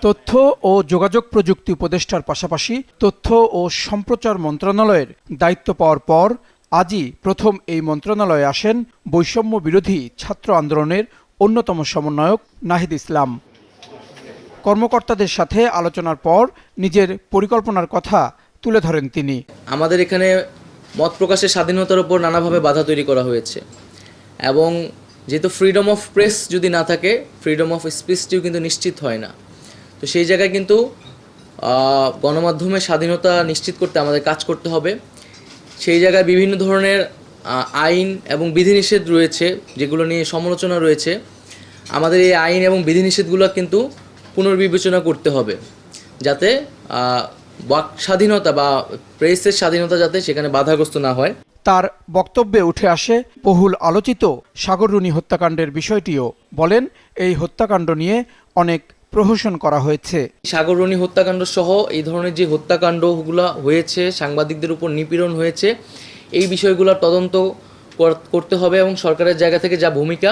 তথ্য ও যোগাযোগ প্রযুক্তি উপদেষ্টার পাশাপাশি তথ্য ও সম্প্রচার মন্ত্রণালয়ের দায়িত্ব পাওয়ার পর আজই প্রথম এই মন্ত্রণালয়ে আসেন বৈষম্য বিরোধী ছাত্র আন্দোলনের অন্যতম সমন্বয়ক নাহিদ ইসলাম। কর্মকর্তাদের সাথে আলোচনার পর নিজের পরিকল্পনার কথা তুলে ধরেন তিনি। আমাদের এখানে মত প্রকাশের স্বাধীনতার উপর নানাভাবে বাধা তৈরি করা হয়েছে এবং যেহেতু ফ্রিডম অফ প্রেস যদি না থাকে ফ্রিডম অফ স্পিচটিও কিন্তু নিশ্চিত হয় না। তো সেই জায়গায় কিন্তু গণমাধ্যমের স্বাধীনতা নিশ্চিত করতে আমাদের কাজ করতে হবে। সেই জায়গায় বিভিন্ন ধরনের আইন এবং বিধিনিষেধ রয়েছে যেগুলো নিয়ে সমালোচনা রয়েছে। আমাদের এই আইন এবং বিধিনিষেধগুলো কিন্তু পুনর্বিবেচনা করতে হবে যাতে বাক স্বাধীনতা বা প্রেসের স্বাধীনতা যাতে সেখানে বাধাগ্রস্ত না হয়। তার বক্তব্যে উঠে আসে বহুল আলোচিত সাগররুনি হত্যাকাণ্ডের বিষয়টিও। বলেন, এই হত্যাকাণ্ড নিয়ে অনেক প্রহসন করা হয়েছে। সাগররুনি হত্যাকাণ্ড সহ এই ধরনের যে হত্যাকাণ্ডগুলো হয়েছে, সাংবাদিকদের উপর নিপীড়ন হয়েছে, এই বিষয়গুলোর তদন্ত করতে হবে এবং সরকারের জায়গা থেকে যা ভূমিকা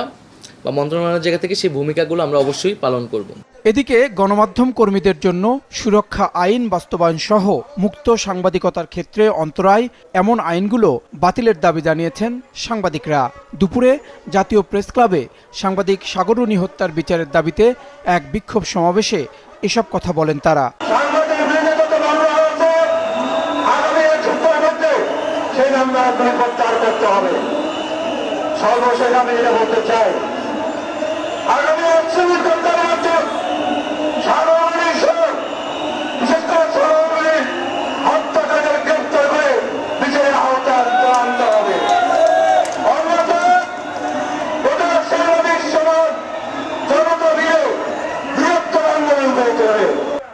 বা মন্ত্রণালয়ের জায়গা থেকে সেই ভূমিকাগুলো আমরা অবশ্যই পালন করব। এদিকে গণমাধ্যম কর্মীদের জন্য সুরক্ষা আইন বাস্তবায়ন সহ মুক্ত সাংবাদিকতার ক্ষেত্রে অন্তরায় এমন আইনগুলো বাতিলের দাবি জানিয়েছেন সাংবাদিকরা। দুপুরে জাতীয় প্রেস ক্লাবে সাংবাদিক সাগররুনি হত্যার বিচারের দাবিতে এক বিক্ষোভ সমাবেশে এসব কথা বলেন তারা। সর্বশেষ আমি এটা বলতে চাই, আগামী বিশেষ করে হত্যাকাণ্ডের গ্রেপ্তার করে বিচারের আওতায় আনতে হবে। অন্যথায় গোটা সাংবাদিক সমাজ জনতা মিলে বৃহত্তর আন্দোলন করতে হবে।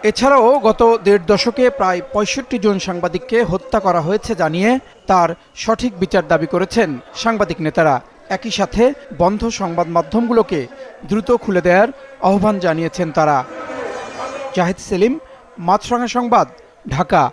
এছাড়াও গত দেড় দশকে প্রায় ৬৫ জন সাংবাদিককে হত্যা করা হয়েছে জানিয়ে তার সঠিক বিচার দাবি করেছেন সাংবাদিক নেতারা। একই সাথে বন্ধ সংবাদ মাধ্যমগুলোকে দ্রুত খুলে দেওয়ার আহ্বান জানিয়েছেন তারা। জাহিদ সেলিম, মাছরাঙা সংবাদ, ঢাকা।